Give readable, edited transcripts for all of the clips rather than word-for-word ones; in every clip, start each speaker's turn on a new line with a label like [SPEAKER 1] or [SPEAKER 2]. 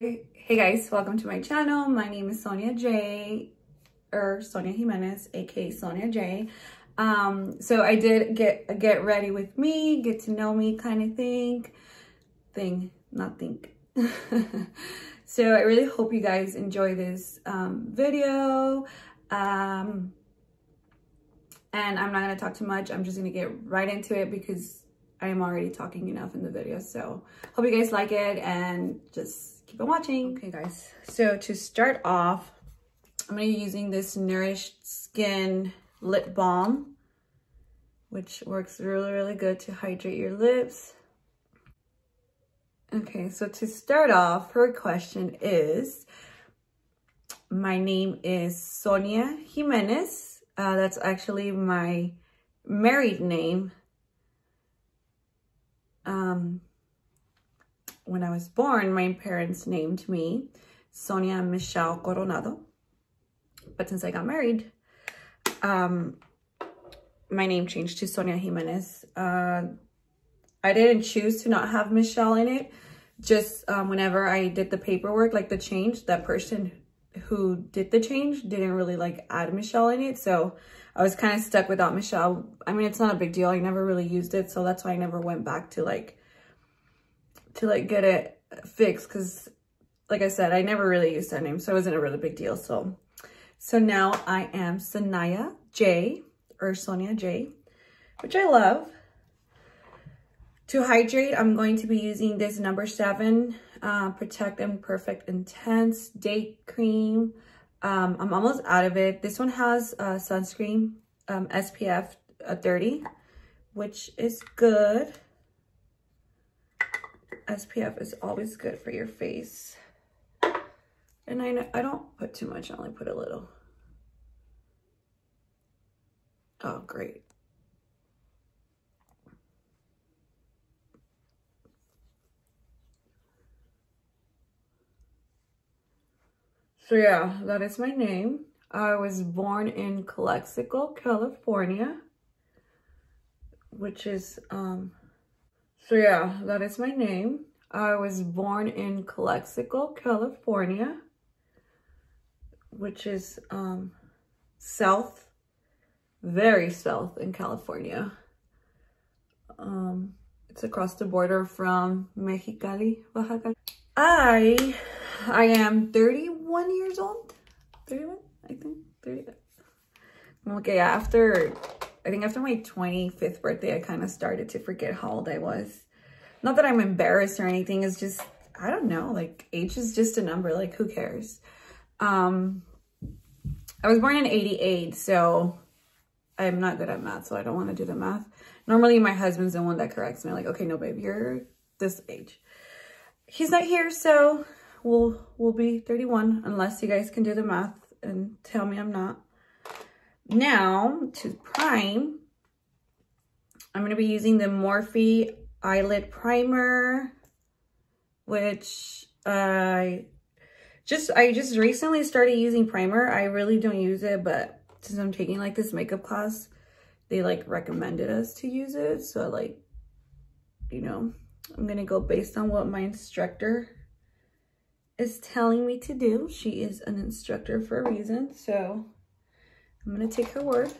[SPEAKER 1] Hey guys, welcome to my channel. My name is Sonia J, or Sonia Jimenez, aka Sonia J. So I did get ready with me, get to know me kind of thing, not think. So I really hope you guys enjoy this video. And I'm not gonna talk too much. I'm just gonna get right into it because I am already talking enough in the video. So hope you guys like it and just keep on watching. Okay guys, so to start off, I'm gonna be using this Nourished Skin lip balm, which works really good to hydrate your lips. Okay, so to start off, her question is, my name is Sonia Jimenez. That's actually my married name. When I was born, my parents named me Sonia Michelle Coronado. But since I got married, my name changed to Sonia Jimenez. I didn't choose to not have Michelle in it. Just whenever I did the paperwork, like the change, that person who did the change didn't really like add Michelle in it. So I was kind of stuck without Michelle. I mean, it's not a big deal. I never really used it. So that's why I never went back to get it fixed, because like I said, I never really used that name, so it wasn't a really big deal. So now I am Sonia J, or Sonia J, which I love. To hydrate, I'm going to be using this number 7 Protect and Perfect Intense Day Cream. I'm almost out of it. This one has sunscreen, SPF 30, which is good. SPF is always good for your face. And I don't put too much, I only put a little. Oh, great. So yeah, that is my name. I was born in Calexico, California, which is, so yeah, that is my name. I was born in Calexico, California, which is south, very south in California. It's across the border from Mexicali, Oaxaca. I am 31 years old. 31, I think. 30. Okay, I think after my 25th birthday, I kind of started to forget how old I was. Not that I'm embarrassed or anything. It's just, I don't know, like age is just a number, like who cares? I was born in 88, so I'm not good at math, so I don't want to do the math. Normally my husband's the one that corrects me, like, okay, no babe, you're this age. He's not here, so we'll be 31 unless you guys can do the math and tell me I'm not. Now, to prime, I'm going to be using the Morphe Eyelid Primer, which I just recently started using primer. I really don't use it, but since I'm taking like this makeup class, they like recommended us to use it. So like, you know, I'm going to go based on what my instructor is telling me to do. She is an instructor for a reason, so I'm gonna take her word.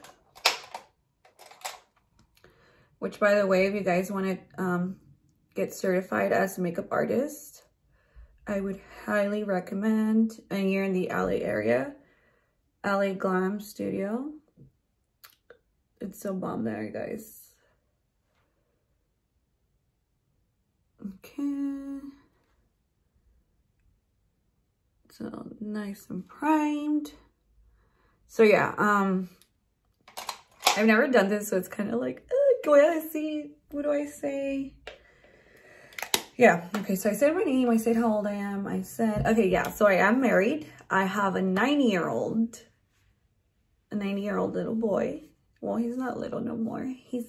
[SPEAKER 1] Which, by the way, if you guys want to get certified as a makeup artist, I would highly recommend, and you're in the LA area, LA Glam Studio. It's so bomb there, guys. Okay. So nice and primed. So yeah, I've never done this, so it's kind of like, let's see, what do I say? Yeah, okay, so I said my name, I said how old I am, I said, okay, yeah, so I am married. I have a 90-year-old little boy. Well, he's not little no more. He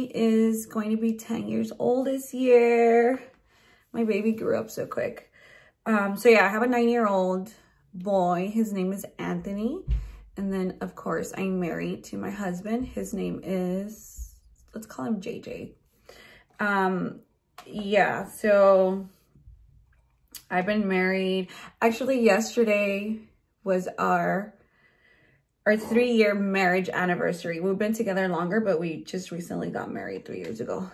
[SPEAKER 1] is going to be 10 years old this year. My baby grew up so quick. So yeah, I have a 9-year-old boy. His name is Anthony. And then of course I'm married to my husband. His name is, let's call him JJ. Yeah, so I've been married. Actually, yesterday was our 3-year marriage anniversary. We've been together longer, but we just recently got married 3 years ago.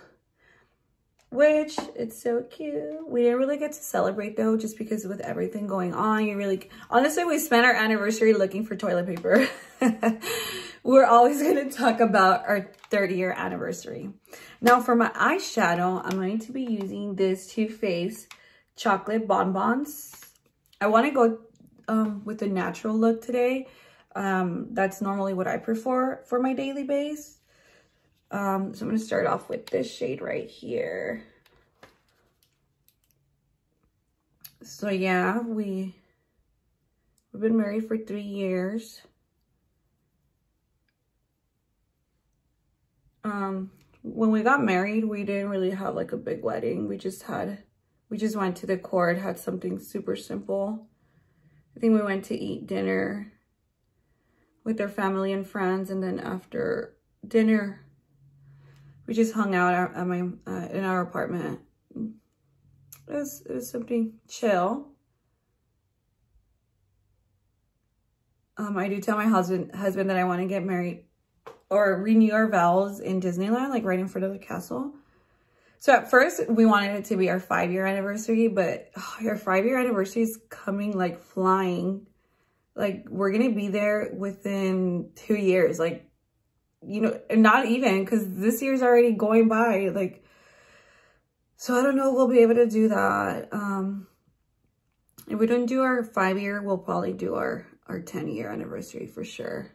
[SPEAKER 1] Which, it's so cute. We didn't really get to celebrate though, just because with everything going on, honestly, we spent our anniversary looking for toilet paper. We're always gonna talk about our 30-year anniversary. Now for my eyeshadow, I'm going to be using this Too Faced Chocolate Bonbons. I wanna go with a natural look today. That's normally what I prefer for my daily base. So I'm going to start off with this shade right here. So yeah, we've been married for 3 years. When we got married, we didn't really have like a big wedding. We just went to the court, had something super simple. I think we went to eat dinner with their family and friends, and then after dinner, we just hung out at in our apartment. It was something chill. I do tell my husband that I want to get married or renew our vows in Disneyland, like right in front of the castle. So at first we wanted it to be our 5-year anniversary, but our 5-year anniversary is coming like flying. Like we're gonna be there within 2 years, like, you know, not even, because this year's already going by, like, so I don't know if we'll be able to do that. If we don't do our 5-year, we'll probably do our 10-year anniversary for sure.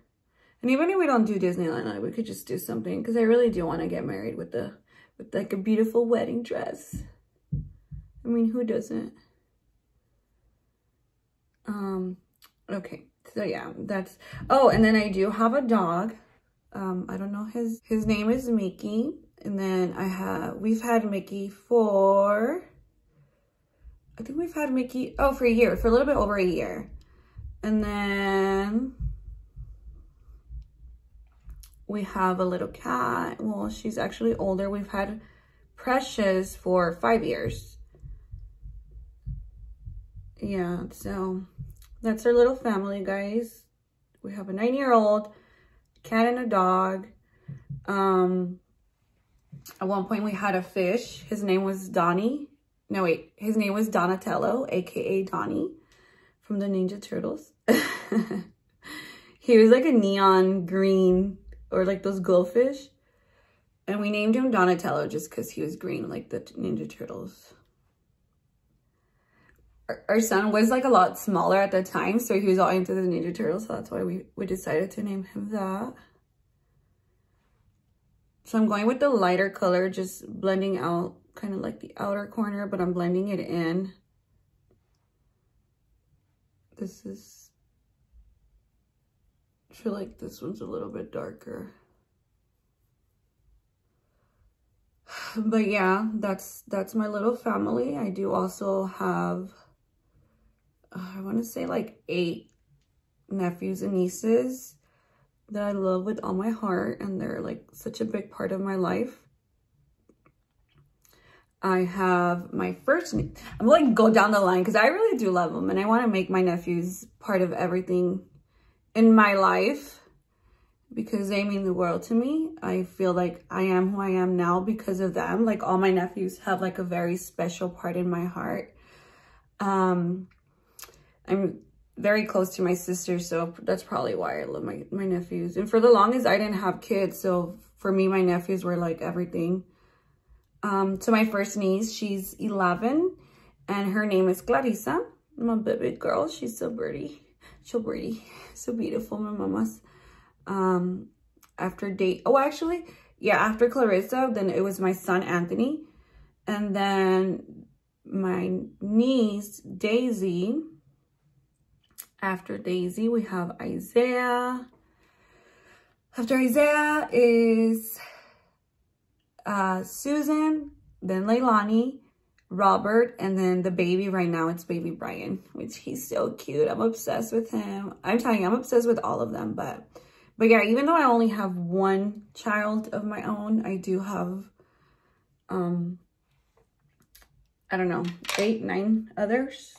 [SPEAKER 1] And even if we don't do Disneyland, we could just do something, because I really do want to get married with like a beautiful wedding dress. I mean, who doesn't? Okay, so yeah, that's, oh, and then I do have a dog. I don't know, his name is Mickey. And then we've had Mickey for, I think we've had Mickey, oh, for a year, for a little bit over a year. And then we have a little cat. Well, she's actually older. We've had Precious for 5 years. Yeah, so that's our little family, guys. We have a 9-year-old, cat and a dog. At one point we had a fish. His name was Donnie. No, wait, his name was Donatello, aka Donnie from the Ninja Turtles. He was like a neon green, or like those glowfish. And we named him Donatello just because he was green like the Ninja Turtles. Our son was like a lot smaller at the time, so he was all into the Ninja Turtles, so that's why we decided to name him that. So I'm going with the lighter color, just blending out kind of like the outer corner, but I'm blending it in. I feel like this one's a little bit darker. But yeah, that's my little family. I do also have, I want to say like 8 nephews and nieces that I love with all my heart, and they're like such a big part of my life. I have my first, I'm like go down the line because I really do love them, and I want to make my nephews part of everything in my life because they mean the world to me. I feel like I am who I am now because of them. Like all my nephews have like a very special part in my heart. I'm very close to my sister, so that's probably why I love my nephews. And for the longest, I didn't have kids, so for me, my nephews were like everything. So my first niece, she's 11, and her name is Clarissa. My baby girl, she's so pretty. So pretty, so beautiful, my mama's. After Clarissa, then it was my son, Anthony. And then my niece, Daisy. After Daisy, we have Isaiah. After Isaiah is Susan, then Leilani, Robert, and then the baby right now, it's baby Brian, which he's so cute. I'm obsessed with him. I'm telling you, I'm obsessed with all of them. But yeah, even though I only have one child of my own, I do have I don't know, 8, 9 others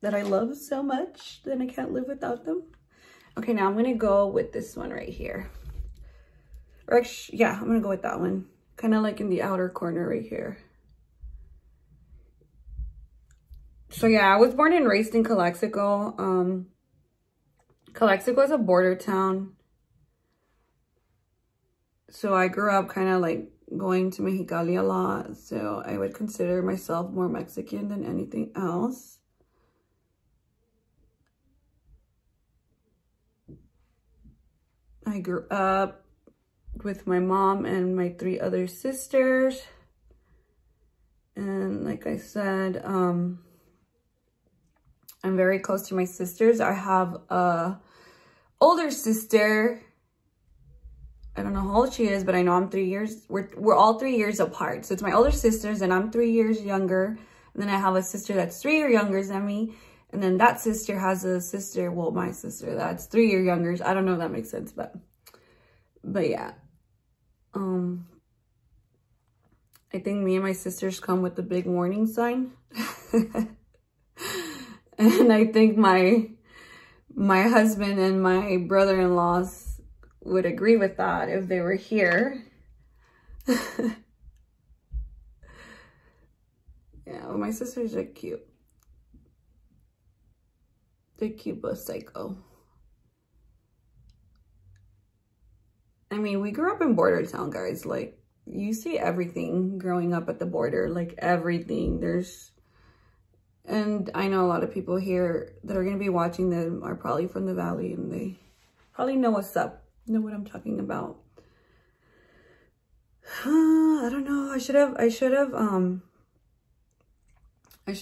[SPEAKER 1] that I love so much that I can't live without them. Okay, now I'm gonna go with this one right here. Or actually, yeah, I'm gonna go with that one. Kind of like in the outer corner right here. So yeah, I was born and raised in Calexico. Calexico is a border town. So I grew up kind of like going to Mexicali a lot. So I would consider myself more Mexican than anything else. I grew up with my mom and my 3 other sisters. And like I said, I'm very close to my sisters. I have a older sister. I don't know how old she is, but I know I'm 3 years. We're all 3 years apart. So it's my older sisters, and I'm 3 years younger. And then I have a sister that's 3 years younger than me. And then that sister has a sister, well, my sister, that's 3 years younger. I don't know if that makes sense, but yeah. I think me and my sisters come with the big warning sign. And I think my husband and my brother-in-laws would agree with that if they were here. Yeah, well, my sisters are cute. They're cute but psycho. I mean, we grew up in border town, guys. Like, you see everything growing up at the border, like everything. And I know a lot of people here that are going to be watching them are probably from the valley, and they probably know what's up, know what I'm talking about. I don't know. I should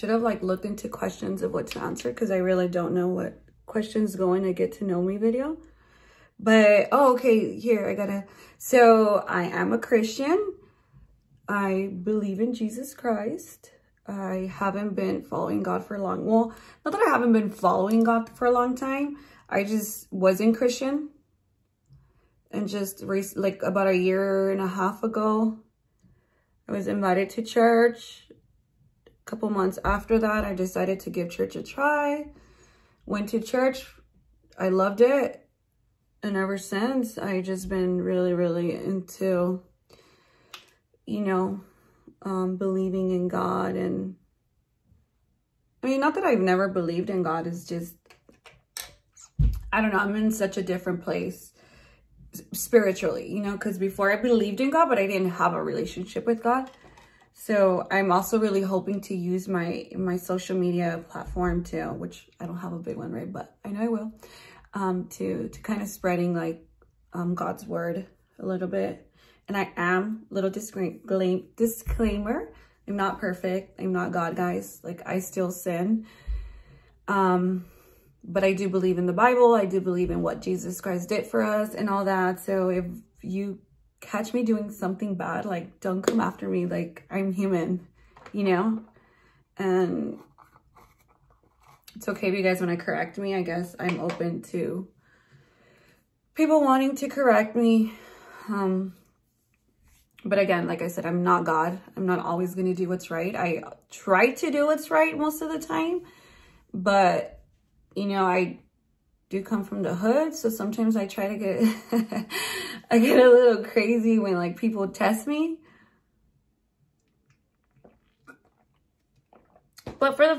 [SPEAKER 1] have like looked into questions of what to answer, because I really don't know what questions go in a get to know me video. But, oh, okay, here, so I am a Christian. I believe in Jesus Christ. I haven't been following God for long. Well, not that I haven't been following God for a long time. I just wasn't Christian. And just like about 1.5 years ago, I was invited to church. A couple months after that, I decided to give church a try. Went to church. I loved it. And ever since, I just been really, really into, you know, believing in God. And I mean, not that I've never believed in God. It's just, I don't know. I'm in such a different place spiritually, you know, because before I believed in God, but I didn't have a relationship with God. So I'm also really hoping to use my social media platform too, which I don't have a big one, right? But I know I will. To kind of spreading like God's word a little bit. And I am, little disclaimer, I'm not perfect. I'm not God, guys. Like, I still sin. But I do believe in the Bible. I do believe in what Jesus Christ did for us and all that. So if you catch me doing something bad, like, don't come after me. Like, I'm human, you know? And it's okay if you guys want to correct me. I guess I'm open to people wanting to correct me. But again, like I said, I'm not God. I'm not always going to do what's right. I try to do what's right most of the time. But, you know, I do come from the hood. So sometimes I try to get, I get a little crazy when like people test me. But for the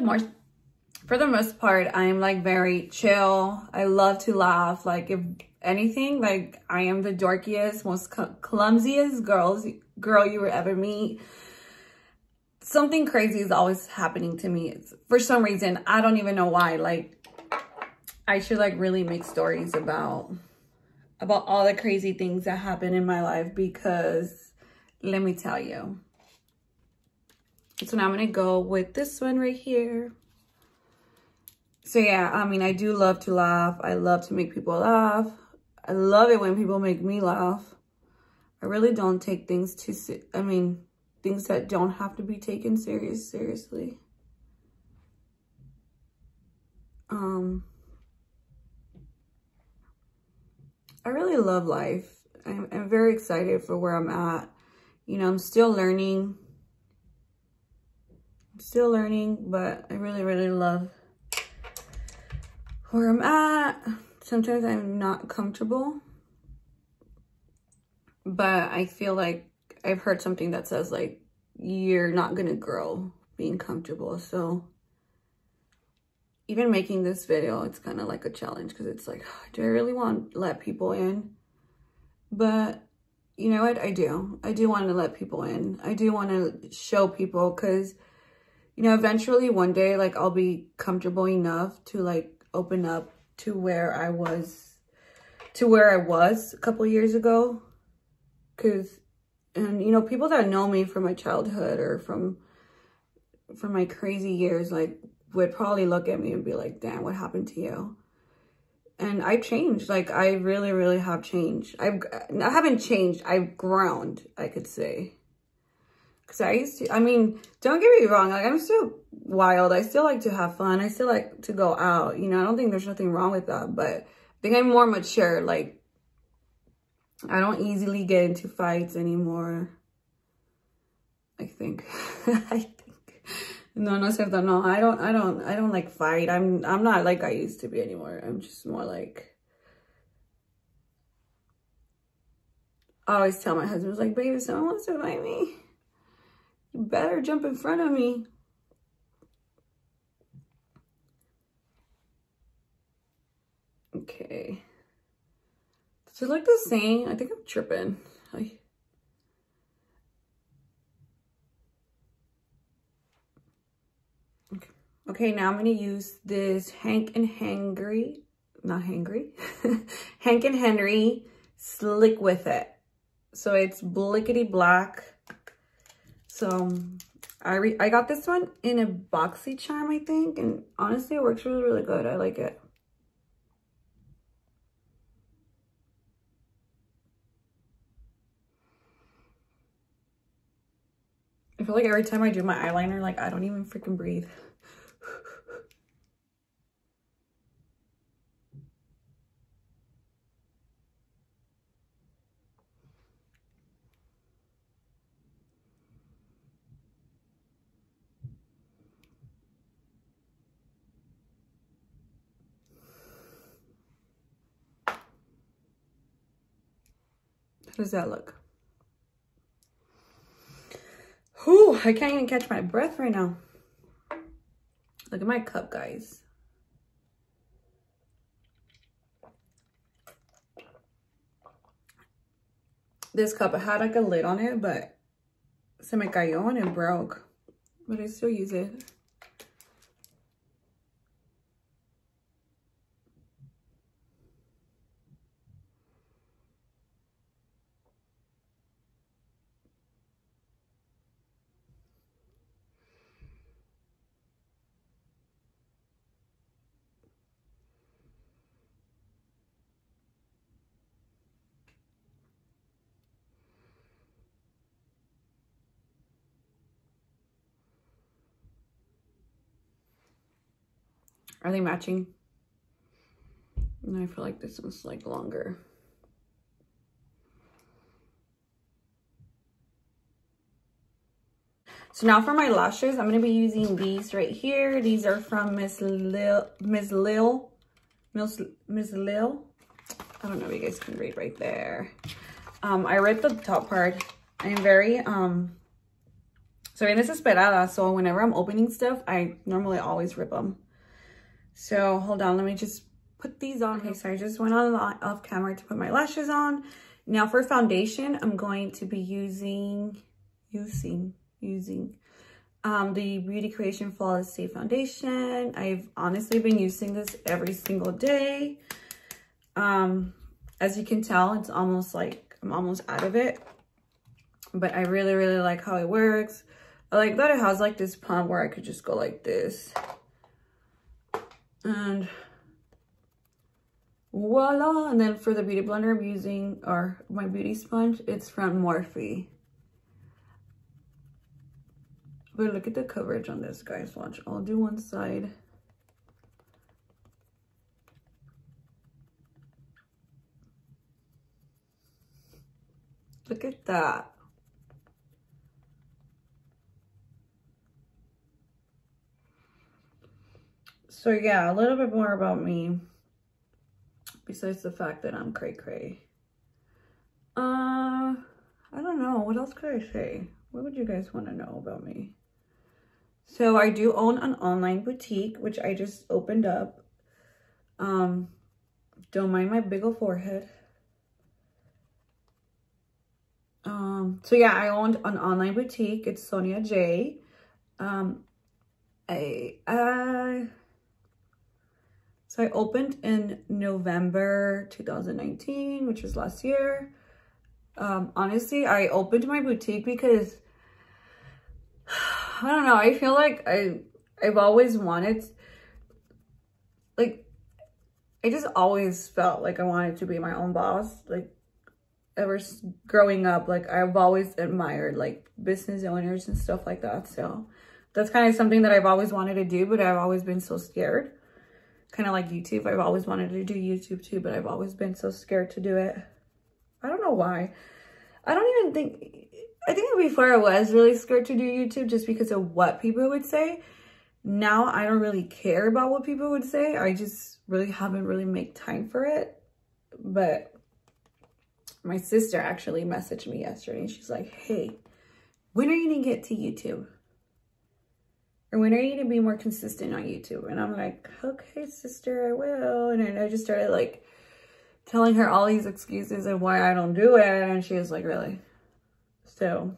[SPEAKER 1] most part, I'm like very chill. I love to laugh. Like, if anything, like, I am the dorkiest, most clumsiest girl you would ever meet. Something crazy is always happening to me. For some reason, I don't even know why. Like, I should like really make stories about all the crazy things that happen in my life, because let me tell you. So now I'm gonna go with this one right here. So yeah, I mean, I do love to laugh. I love to make people laugh. I love it when people make me laugh. I really don't take things things that don't have to be taken seriously. I really love life. I'm very excited for where I'm at. You know, I'm still learning. I'm still learning, but I really, really love where I'm at. Sometimes I'm not comfortable, but I feel like I've heard something that says like, you're not gonna grow being comfortable. So even making this video, it's kind of like a challenge because it's like, do I really want to let people in? But you know what? I do want to let people in. I do want to show people because, you know, eventually one day, like, I'll be comfortable enough to like open up to where I was a couple years ago. And you know, people that know me from my childhood or from my crazy years, like, would probably look at me and be like, damn, what happened to you? And I've changed. Like, I really, really have changed. I haven't changed. I've grown, I could say. Because I used to, I mean, don't get me wrong. Like, I'm still wild. I still like to have fun. I still like to go out. You know, I don't think there's nothing wrong with that. But I think I'm more mature. Like, I don't easily get into fights anymore. I think. I think. No, no es cierto. No, I don't like fight. I'm not like I used to be anymore. I'm just more like, I always tell my husband, like, babe, if someone wants to fight me, you better jump in front of me. Okay. Does it look the same? I think I'm tripping. Okay, now I'm going to use this Hank and Henry, not Hangry, Hank and Henry Slick With It. So it's blickety black. So I got this one in a boxy charm, I think. And honestly, it works really, really good. I like it. I feel like every time I do my eyeliner, like, I don't even freaking breathe. How does that look? Whew, I can't even catch my breath right now. Look at my cup, guys. This cup, it had like a lid on it, but se me cayó and it broke. But I still use it. Are they matching? And I feel like this one's like longer. So now for my lashes, I'm going to be using these right here. These are from Miss Lil. I don't know if you guys can read right there. I read the top part. I'm very, so bien desesperada. So whenever I'm opening stuff, I normally always rip them. So hold on, let me just put these on. Okay, so I just went on off camera to put my lashes on. Now for foundation, I'm going to be using the Beauty Creation Flawless Stay Foundation. I've honestly been using this every single day. As you can tell, it's almost like I'm almost out of it. But I really, really like how it works. I like that it has like this pump where I could just go like this. And voila. And then for the beauty blender I'm using, or my beauty sponge, it's from Morphe. But look at the coverage on this, guys. Watch, I'll do one side. Look at that. So yeah, a little bit more about me. Besides the fact that I'm cray cray. I don't know. What else could I say? What would you guys want to know about me? So I do own an online boutique, which I just opened up. Don't mind my big old forehead. So yeah, I owned an online boutique. It's Sonia J. So I opened in November 2019, which was last year. Honestly, I opened my boutique because I don't know, I feel like I've always wanted, like, I just always felt like I wanted to be my own boss. Like, ever growing up, like, I've always admired, like, business owners and stuff like that. So that's kind of something that I've always wanted to do, but I've always been so scared. Kind of like YouTube. I've always wanted to do YouTube too, but I've always been so scared to do it. I don't know why. I think before I was really scared to do YouTube just because of what people would say. Now I don't really care about what people would say. I just really haven't really made time for it. But my sister actually messaged me yesterday and she's like, hey, when are you gonna get to YouTube? Or when are you gonna be more consistent on YouTube? And I'm like, okay, sister, I will. And then I just started like telling her all these excuses of why I don't do it. And she was like, really? So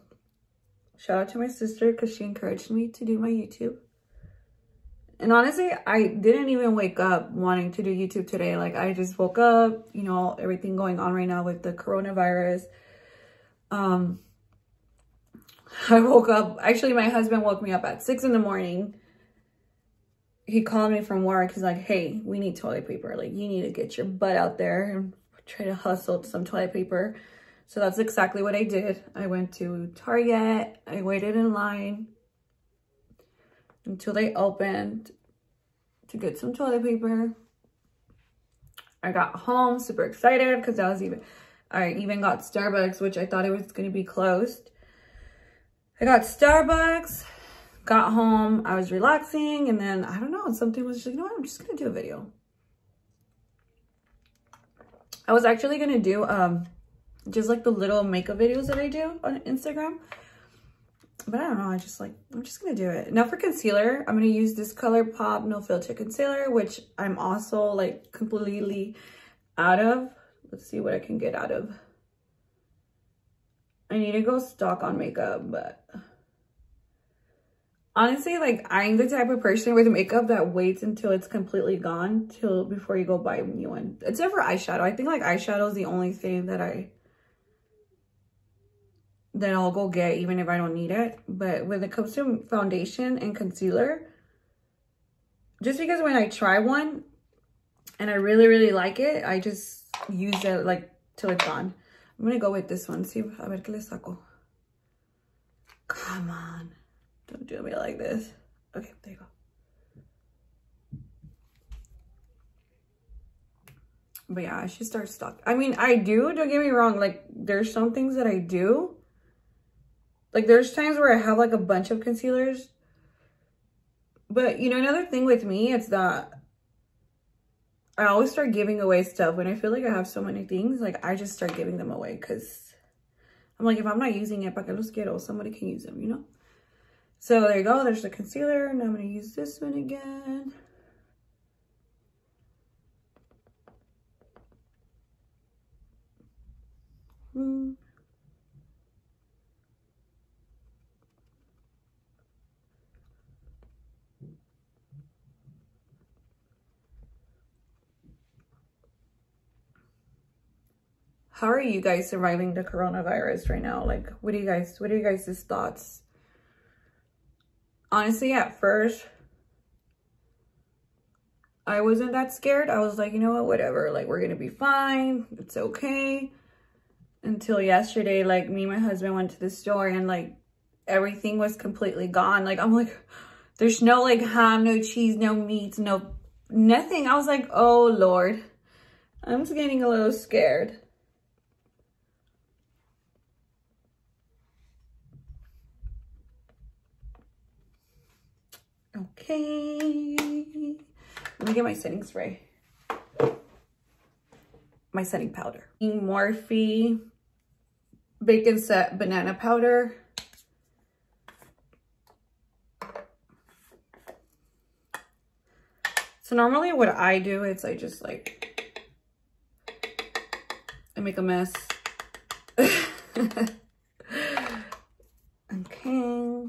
[SPEAKER 1] shout out to my sister because she encouraged me to do my YouTube. And honestly, I didn't even wake up wanting to do YouTube today. Like, I just woke up, you know, everything going on right now with the coronavirus. I woke up, actually my husband woke me up at 6 in the morning. He called me from work. He's like, hey, we need toilet paper. Like, you need to get your butt out there and try to hustle some toilet paper. So that's exactly what I did. I went to Target. I waited in line until they opened to get some toilet paper. I got home super excited because I even got Starbucks, which I thought it was going to be closed. I got Starbucks, got home, I was relaxing, and then, I don't know, something was just, you know what, I'm just going to do a video. I was actually going to do just like the little makeup videos that I do on Instagram. But I don't know, I'm just going to do it. Now for concealer, I'm going to use this ColourPop No Filter Concealer, which I'm also like completely out of. Let's see what I can get out of. I need to go stock on makeup, but honestly, like, I'm the type of person with makeup that waits until it's completely gone before you go buy a new one. Except for eyeshadow. I think like eyeshadow is the only thing that I'll go get even if I don't need it. But when it comes to foundation and concealer, just because when I try one and I really, really like it, I just use it like till it's gone. I'm gonna go with this one. See, a ver qué le saco. Come on. Don't do me like this. Okay, there you go. But yeah, I should start stock. I mean, I do, don't get me wrong. Like, there's some things that I do. Like, there's times where I have like a bunch of concealers. But, you know, another thing with me, it's that I always start giving away stuff when I feel like I have so many things. Like, I just start giving them away because I'm like, if I'm not using it, ¿para qué los quiero? Somebody can use them, you know? So there you go. There's the concealer. And I'm going to use this one again. How are you guys surviving the coronavirus right now? Like, what are you guys' thoughts? Honestly, at first, I wasn't that scared. I was like, you know what, whatever. Like, we're gonna be fine. It's okay. Until yesterday, like, me and my husband went to the store and like everything was completely gone. Like, I'm like, there's no like ham, no cheese, no meats, no nothing. I was like, oh Lord, I'm just getting a little scared. Okay. me get my setting spray. My setting powder. Morphe Bacon Set Banana Powder. So normally what I do is I just like, I make a mess. Okay.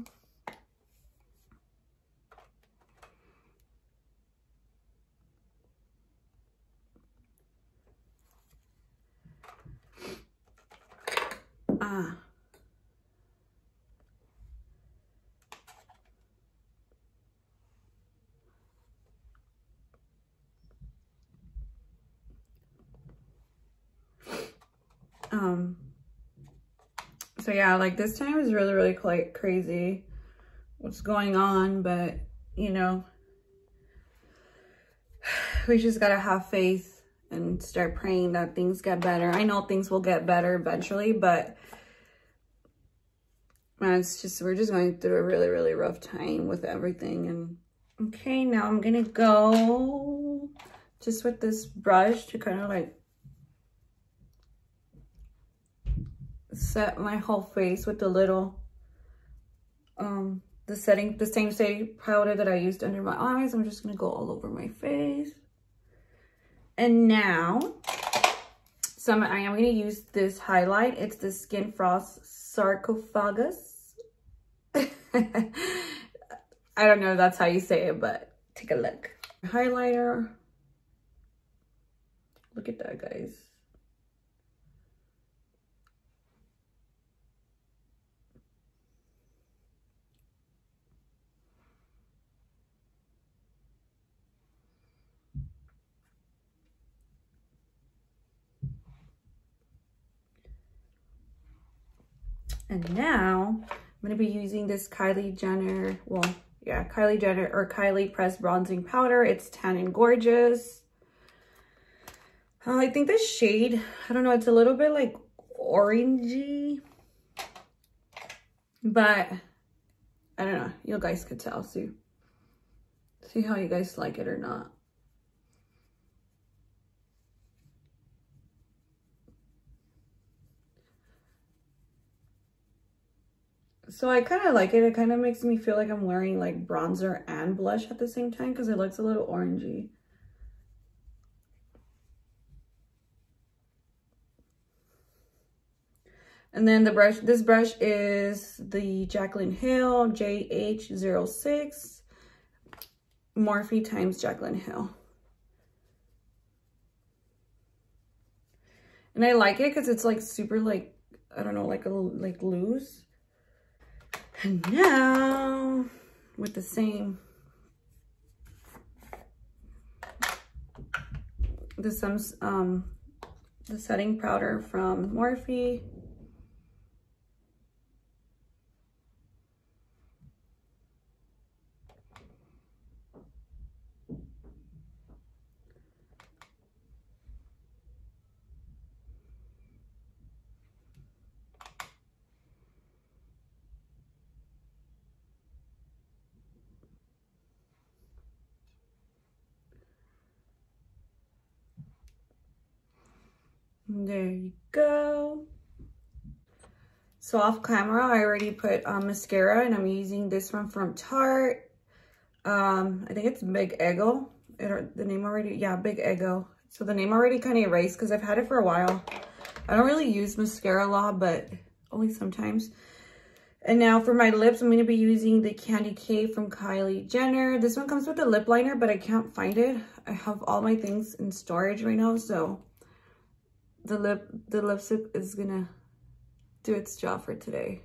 [SPEAKER 1] So yeah, like this time is really quite crazy what's going on, but you know, we just gotta have faith and start praying that things get better. I know things will get better eventually, but man, it's just, we're just going through a really rough time with everything. And okay, now I'm gonna go just with this brush to kind of like set my whole face with the little the same setting powder that I used under my eyes. I'm just gonna go all over my face. And now I am gonna use this highlight. It's the Skin Frost Sarcophagus. I don't know if that's how you say it, but take a look. Highlighter. Look at that, guys. And now I'm going to be using this Kylie Jenner, well, yeah, Kylie Jenner or Kylie Pressed Bronzing Powder. It's Tan and Gorgeous. I think the shade, I don't know, it's a little bit like orangey, but I don't know. You guys could tell. See how you guys like it or not. So I kind of like it. It kind of makes me feel like I'm wearing like bronzer and blush at the same time because it looks a little orangey. And then the brush, this brush is the Jaclyn Hill JH06 Morphe times Jaclyn Hill. And I like it because it's like super like, I don't know, like a like loose. And now with the same, the setting powder from Morphe. There you go. So off camera, I already put mascara, and I'm using this one from Tarte. I think it's Big Ego. The name already, yeah, Big Ego. So the name already kind of erased because I've had it for a while. I don't really use mascara a lot, but only sometimes. And now for my lips, I'm going to be using the Candy K from Kylie Jenner. This one comes with a lip liner, but I can't find it. I have all my things in storage right now, so the lipstick is gonna do its job for today.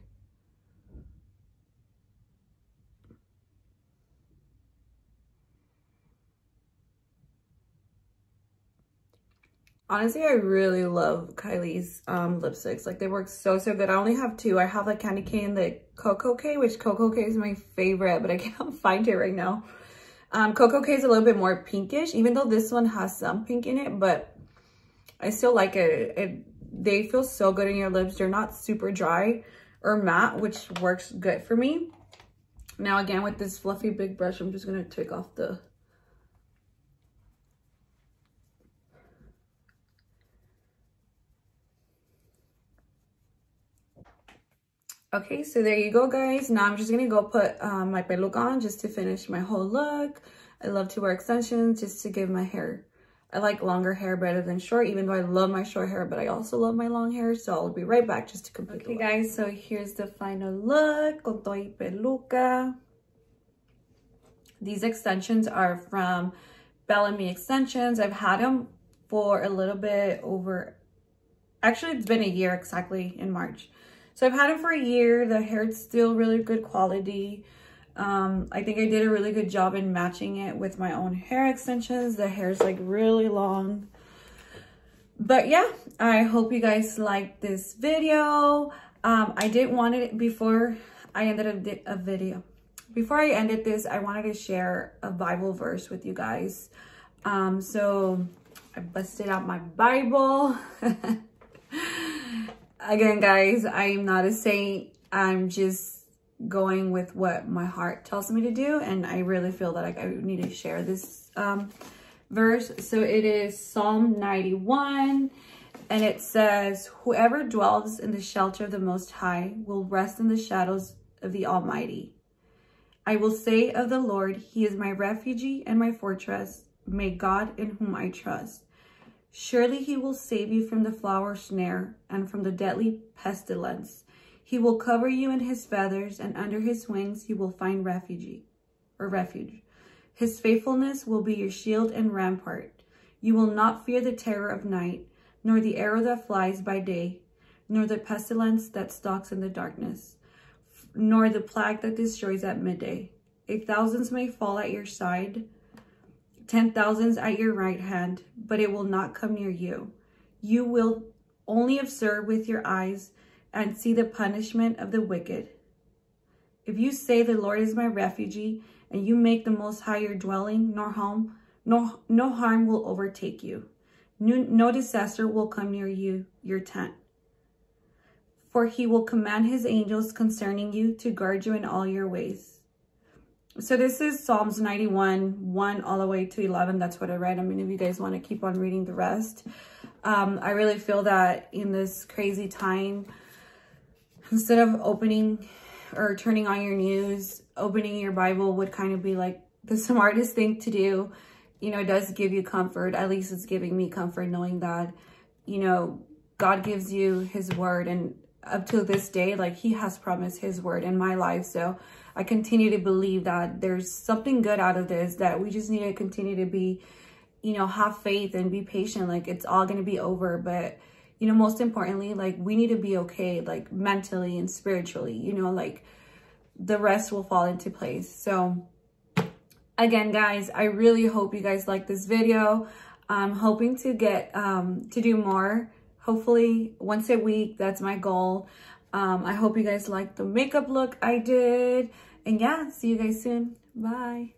[SPEAKER 1] Honestly, I really love Kylie's lipsticks. Like, they work so good. I only have two. I have the Candy K and the Cocoa K, which Cocoa K is my favorite, but I can't find it right now. Cocoa K is a little bit more pinkish, even though this one has some pink in it, but I still like it. They feel so good in your lips. They're not super dry or matte, which works good for me. Now again, with this fluffy big brush, I'm just gonna take off the Okay, so there you go, guys. Now I'm just gonna go put my peluca on just to finish my whole look. I love to wear extensions just to give my hair. I like longer hair better than short, even though I love my short hair, but I also love my long hair. So I'll be right back just to complete the look. Okay, guys, so here's the final look con todo y peluca. These extensions are from Bellamy Extensions. I've had them for a little bit over, actually it's been a year exactly in March. So I've had them for a year. The hair is still really good quality. I think I did a really good job in matching it with my own hair extensions. The hair is like really long. But yeah, I hope you guys liked this video. I did want it before I ended a video. Before I ended this, I wanted to share a Bible verse with you guys. So I busted out my Bible. Again, guys, I am not a saint. I'm just going with what my heart tells me to do. And I really feel that I need to share this verse. So it is Psalm 91. And it says, whoever dwells in the shelter of the Most High will rest in the shadows of the Almighty. I will say of the Lord, he is my refuge and my fortress. May God in whom I trust. Surely he will save you from the flower snare and from the deadly pestilence. He will cover you in his feathers, and under his wings you will find refuge. His faithfulness will be your shield and rampart. You will not fear the terror of night, nor the arrow that flies by day, nor the pestilence that stalks in the darkness, nor the plague that destroys at midday. 1,000 may fall at your side, 10,000 at your right hand, but it will not come near you. You will only observe with your eyes and see the punishment of the wicked. If you say the Lord is my refuge, and you make the Most High your dwelling, no harm will overtake you. No disaster will come near you, your tent. For he will command his angels concerning you to guard you in all your ways. So this is Psalms 91, 1 all the way to 11. That's what I read. I mean, if you guys want to keep on reading the rest. I really feel that in this crazy time, instead of opening or turning on your news, opening your Bible would kind of be like the smartest thing to do. You know, it does give you comfort. At least it's giving me comfort knowing that, you know, God gives you his word. And up to this day, like he has promised his word in my life. So I continue to believe that there's something good out of this, that we just need to continue to be, you know, have faith and be patient. Like it's all going to be over. But, you know, most importantly, like we need to be okay, like mentally and spiritually, you know, like the rest will fall into place. So again, guys, I really hope you guys like this video. I'm hoping to get to do more. Hopefully once a week, that's my goal. I hope you guys liked the makeup look I did. And yeah, see you guys soon. Bye.